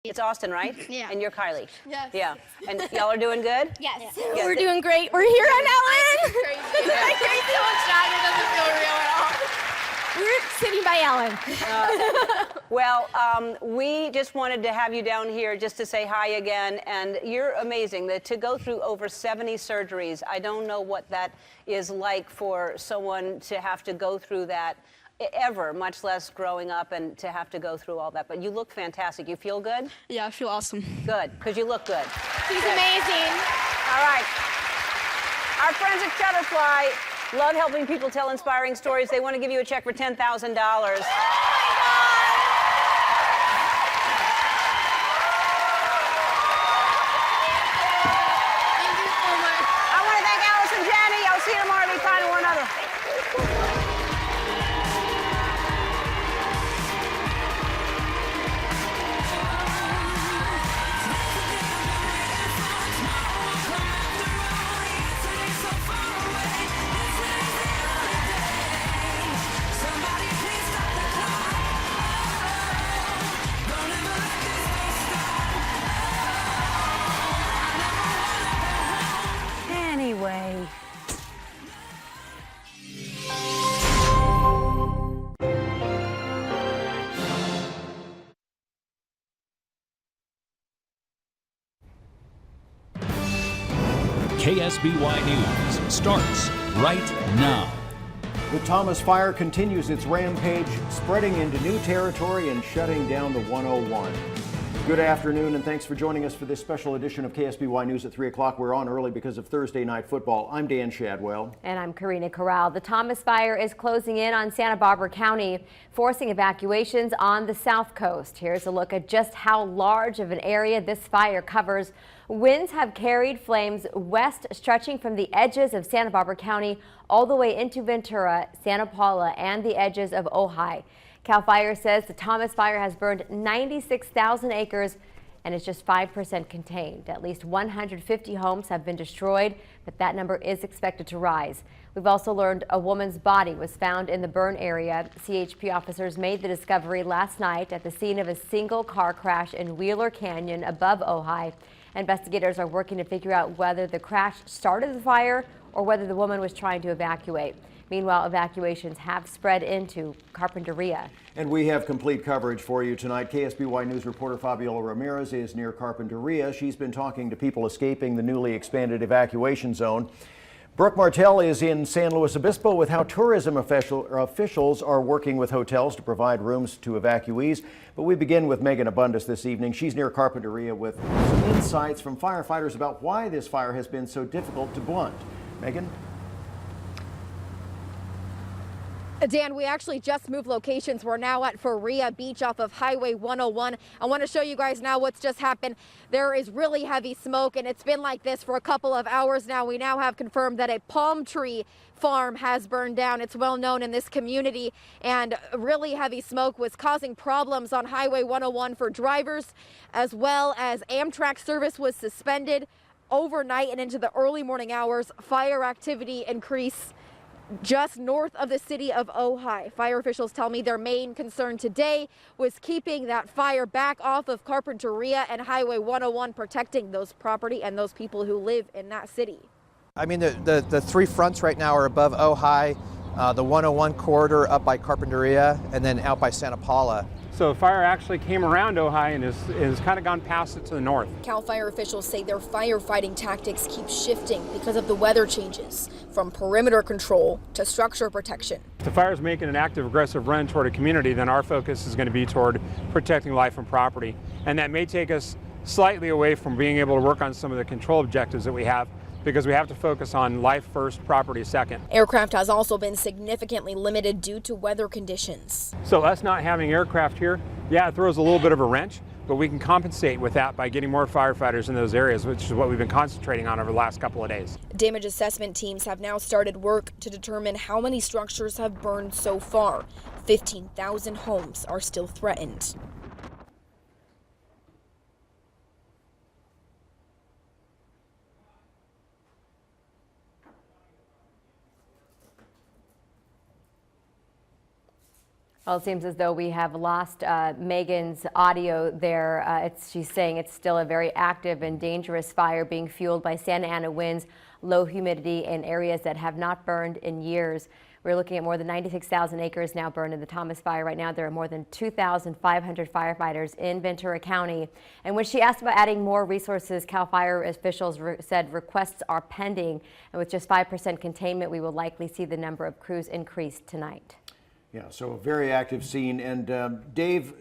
It's Austin, right? Yeah. And you're Kylie? Yes. Yeah. And y'all are doing good? Yes. Yeah. We're doing great. We're here on Ellen. Crazy. It's crazy so much time. It doesn't feel real at all. We're sitting by Ellen. We just wanted to have you down here just to say hi again, and you're amazing. To go through over 70 surgeries, I don't know what that is like for someone to have to go through that ever, much less growing up and to have to go through all that. But you look fantastic. You feel good? Yeah, I feel awesome. Good, because you look good. She's amazing. All right. Our friends at Shutterfly love helping people tell inspiring stories. They want to give you a check for $10,000. I'll see you tomorrow to be kind to one another. Anyway. KSBY News starts right now. The Thomas Fire continues its rampage, spreading into new territory and shutting down the 101. Good afternoon, and thanks for joining us for this special edition of KSBY News at 3 o'clock. We're on early because of Thursday night football. I'm Dan Shadwell. And I'm Karina Corral. The Thomas Fire is closing in on Santa Barbara County, forcing evacuations on the south coast. Here's a look at just how large of an area this fire covers. Winds have carried flames west, stretching from the edges of Santa Barbara County all the way into Ventura, Santa Paula, and the edges of Ojai. CAL FIRE says the Thomas Fire has burned 96,000 acres and is just 5% contained. At least 150 homes have been destroyed, but that number is expected to rise. We've also learned a woman's body was found in the burn area. CHP officers made the discovery last night at the scene of a single car crash in Wheeler Canyon above Ojai. Investigators are working to figure out whether the crash started the fire or whether the woman was trying to evacuate. Meanwhile, evacuations have spread into Carpinteria. And we have complete coverage for you tonight. KSBY News reporter Fabiola Ramirez is near Carpinteria. She's been talking to people escaping the newly expanded evacuation zone. Brooke Martell is in San Luis Obispo with how tourism officials are working with hotels to provide rooms to evacuees. But we begin with Megan Abundis this evening. She's near Carpinteria with some insights from firefighters about why this fire has been so difficult to blunt. Megan? Dan, we actually just moved locations. We're now at Faria Beach off of Highway 101. I want to show you guys now what's just happened. There is really heavy smoke, and it's been like this for a couple of hours now. We now have confirmed that a palm tree farm has burned down. It's well known in this community, and really heavy smoke was causing problems on Highway 101 for drivers, as well as Amtrak service was suspended overnight and into the early morning hours. Fire activity increased just north of the city of Ojai. Fire officials tell me their main concern today was keeping that fire back off of Carpinteria and Highway 101, protecting those property and those people who live in that city. I mean, the three fronts right now are above Ojai, the 101 corridor up by Carpinteria, and then out by Santa Paula. So fire actually came around Ojai and is kind of gone past it to the north. CAL FIRE officials say their firefighting tactics keep shifting because of the weather changes, from perimeter control to structure protection. If the fire is making an active, aggressive run toward a community, then our focus is going to be toward protecting life and property. And that may take us slightly away from being able to work on some of the control objectives that we have, because we have to focus on life first, property second. Aircraft has also been significantly limited due to weather conditions. So us not having aircraft here, yeah, it throws a little bit of a wrench, but we can compensate with that by getting more firefighters in those areas, which is what we've been concentrating on over the last couple of days. Damage assessment teams have now started work to determine how many structures have burned so far. 15,000 homes are still threatened. Well, it seems as though we have lost Megan's audio there. She's saying it's still a very active and dangerous fire being fueled by Santa Ana winds, low humidity in areas that have not burned in years. We're looking at more than 96,000 acres now burned in the Thomas Fire. Right now, there are more than 2,500 firefighters in Ventura County. And when she asked about adding more resources, CAL FIRE officials said requests are pending. And with just 5% containment, we will likely see the number of crews increase tonight. Yeah, so a very active scene. And Dave,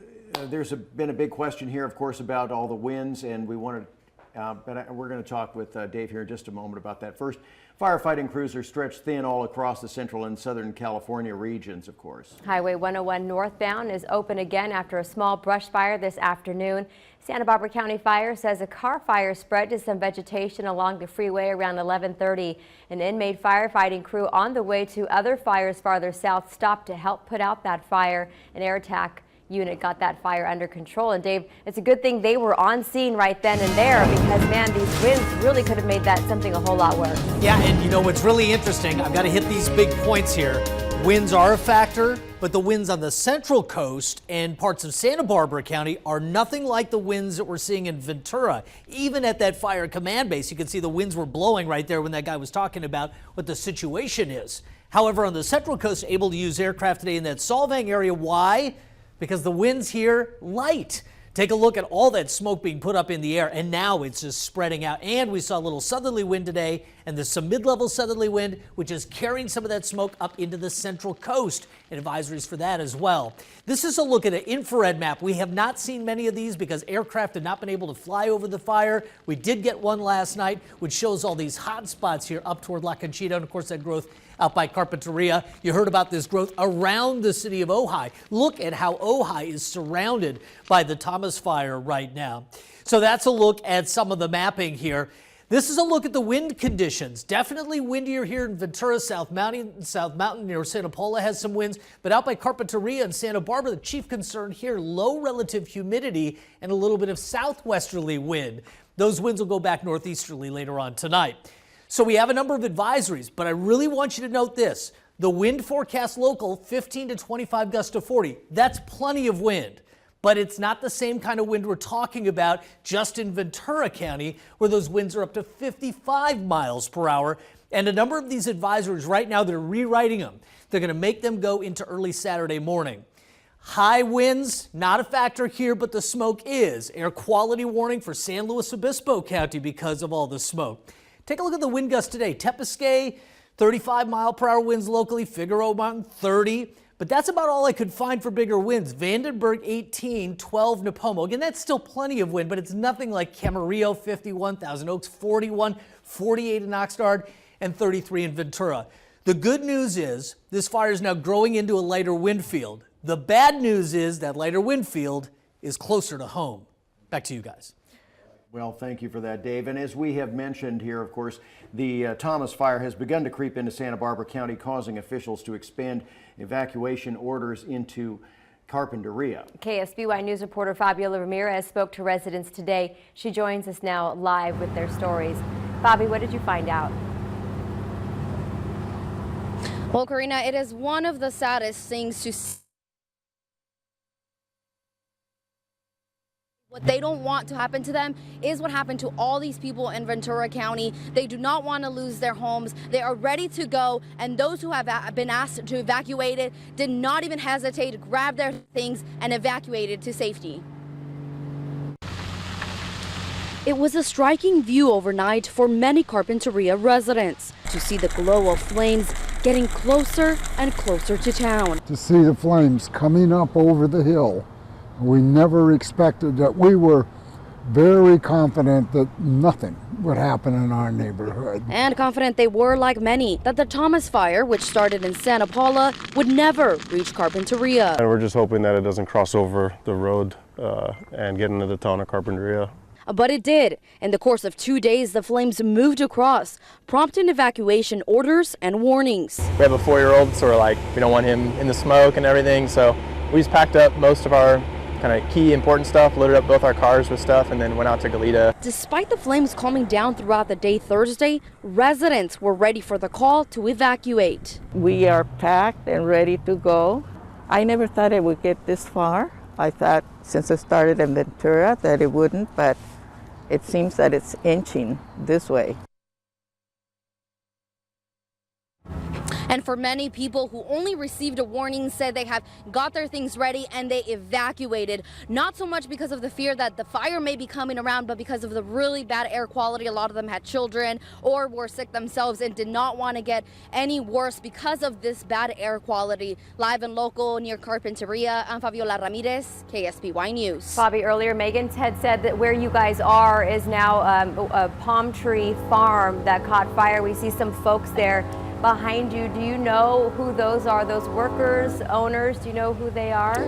there's been a big question here, of course, about all the winds, and we wanted, but we're going to talk with Dave here in just a moment about that. First, firefighting crews are stretched thin all across the central and southern California regions, of course. Highway 101 northbound is open again after a small brush fire this afternoon. Santa Barbara County Fire says a car fire spread to some vegetation along the freeway around 11:30. An inmate firefighting crew on the way to other fires farther south stopped to help put out that fire. An air attack unit got that fire under control. And Dave, it's a good thing they were on scene right then and there, because man, these winds really could have made that something a whole lot worse. Yeah, and you know what's really interesting, I've got to hit these big points here. Winds are a factor, but the winds on the central coast and parts of Santa Barbara County are nothing like the winds that we're seeing in Ventura. Even at that fire command base, you can see the winds were blowing right there when that guy was talking about what the situation is. However, on the central coast, able to use aircraft today in that Solvang area. Why? Because the winds here light. Take a look at all that smoke being put up in the air, and now it's just spreading out. And we saw a little southerly wind today, and there's some mid-level southerly wind, which is carrying some of that smoke up into the central coast, and advisories for that as well. This is a look at an infrared map. We have not seen many of these because aircraft have not been able to fly over the fire. We did get one last night, which shows all these hot spots here up toward La Conchita, and of course that growth out by Carpinteria. You heard about this growth around the city of Ojai. Look at how Ojai is surrounded by the Thomas Fire right now. So that's a look at some of the mapping here. This is a look at the wind conditions. Definitely windier here in Ventura. South Mountain near Santa Paula has some winds, but out by Carpinteria and Santa Barbara, the chief concern here, low relative humidity and a little bit of southwesterly wind. Those winds will go back northeasterly later on tonight. So we have a number of advisories, but I really want you to note this. The wind forecast local, 15 to 25 gusts to 40. That's plenty of wind, but it's not the same kind of wind we're talking about just in Ventura County, where those winds are up to 55 miles per hour. And a number of these advisories right now, they're rewriting them. They're going to make them go into early Saturday morning. High winds, not a factor here, but the smoke is. Air quality warning for San Luis Obispo County because of all the smoke. Take a look at the wind gusts today. Tepiscay, 35-mile-per-hour winds locally. Figueroa Mountain, 30. But that's about all I could find for bigger winds. Vandenberg, 18, 12, Nipomo. Again, that's still plenty of wind, but it's nothing like Camarillo, 51, Thousand Oaks, 41, 48 in Oxnard, and 33 in Ventura. The good news is this fire is now growing into a lighter wind field. The bad news is that lighter wind field is closer to home. Back to you guys. Well, thank you for that, Dave. And as we have mentioned here, of course, the Thomas Fire has begun to creep into Santa Barbara County, causing officials to expand evacuation orders into Carpinteria. KSBY News reporter Fabiola Ramirez spoke to residents today. She joins us now live with their stories. Fabi, what did you find out? Well, Karina, it is one of the saddest things to see. What they don't want to happen to them is what happened to all these people in Ventura County. They do not want to lose their homes. They are ready to go, and those who have been asked to evacuate it did not even hesitate, grab their things and evacuated to safety. It was a striking view overnight for many Carpinteria residents to see the glow of flames getting closer and closer to town. To see the flames coming up over the hill. We never expected that. We were very confident that nothing would happen in our neighborhood. And confident they were, like many, that the Thomas Fire, which started in Santa Paula, would never reach Carpinteria. And we're just hoping that it doesn't cross over the road and get into the town of Carpinteria. But it did. In the course of 2 days, the flames moved across, prompting evacuation orders and warnings. We have a 4-year-old, so we're like, we don't want him in the smoke and everything, so we just packed up most of our kind of key important stuff, loaded up both our cars with stuff, and then went out to Goleta. Despite the flames calming down throughout the day Thursday, residents were ready for the call to evacuate. We are packed and ready to go. I never thought it would get this far. I thought since it started in Ventura that it wouldn't, but it seems that it's inching this way. And for many people who only received a warning said they have got their things ready and they evacuated, not so much because of the fear that the fire may be coming around, but because of the really bad air quality. A lot of them had children or were sick themselves and did not want to get any worse because of this bad air quality. Live and local near Carpinteria, I'm Fabiola Ramirez, KSBY News. Bobby, earlier Megan had said that where you guys are is now a palm tree farm that caught fire. We see some folks there behind you. Do you know who those are? Those workers, owners, do you know who they are?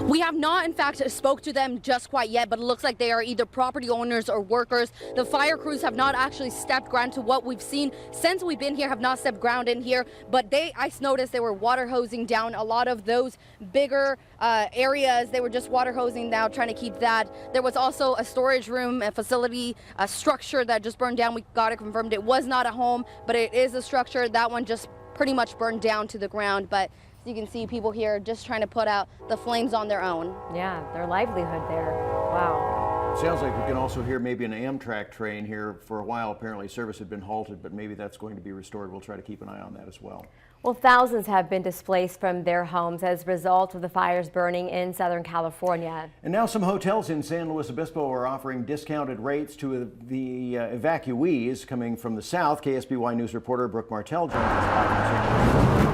We have not, in fact, spoke to them just quite yet, but it looks like they are either property owners or workers. The fire crews have not actually stepped ground to what we've seen since we've been here, have not stepped ground in here, but I noticed they were water hosing down a lot of those bigger areas. They were just water hosing down, trying to keep that. There was also a storage room, a facility, a structure that just burned down. We got it confirmed. It was not a home, but it is a structure. That one just pretty much burned down to the ground, but you can see people here just trying to put out the flames on their own. Yeah, their livelihood there. Wow. Sounds like we can also hear maybe an Amtrak train here. For a while, apparently service had been halted, but maybe that's going to be restored. We'll try to keep an eye on that as well. Well, thousands have been displaced from their homes as a result of the fires burning in Southern California. And now some hotels in San Luis Obispo are offering discounted rates to the evacuees coming from the south. KSBY News reporter Brooke Martell joins us live from San Luis Obispo.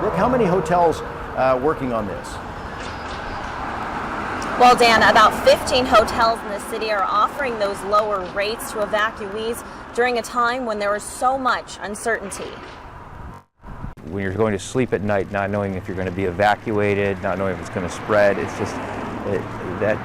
Brooke, how many hotels working on this? Well, Dan, about 15 hotels in the city are offering those lower rates to evacuees during a time when there is so much uncertainty. When you're going to sleep at night, not knowing if you're going to be evacuated, not knowing if it's going to spread, it's just, that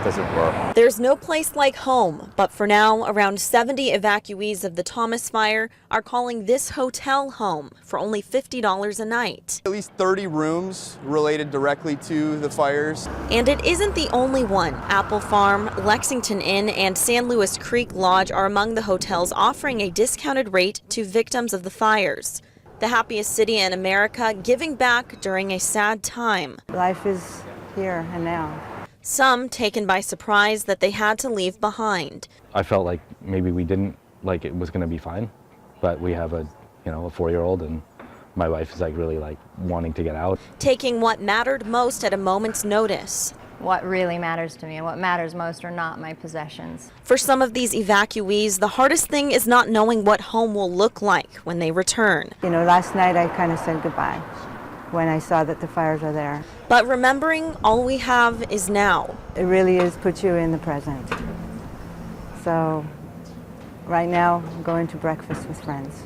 doesn't work. There's no place like home, but for now, around 70 evacuees of the Thomas Fire are calling this hotel home for only $50 a night. At least 30 rooms related directly to the fires. And it isn't the only one. Apple Farm, Lexington Inn, and San Luis Creek Lodge are among the hotels offering a discounted rate to victims of the fires. The happiest city in America giving back during a sad time. Life is here and now. Some taken by surprise that they had to leave behind. I felt like maybe we didn't, like it was going to be fine, but we have a 4-year-old and my wife is really wanting to get out. Taking what mattered most at a moment's notice. What really matters to me and what matters most are not my possessions. For some of these evacuees, the hardest thing is not knowing what home will look like when they return. Last night I kind of said goodbye when I saw that the fires are there. But remembering all we have is now. It really is put you in the present. So right now I'm going to breakfast with friends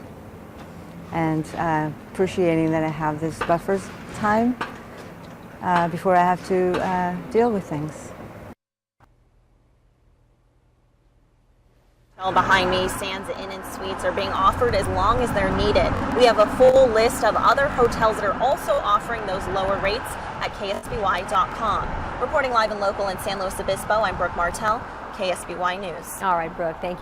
and appreciating that I have this buffer time before I have to deal with things. Behind me, Sands Inn and Suites are being offered as long as they're needed. We have a full list of other hotels that are also offering those lower rates at ksby.com. Reporting live and local in San Luis Obispo, I'm Brooke Martell, KSBY News. All right, Brooke, thank you.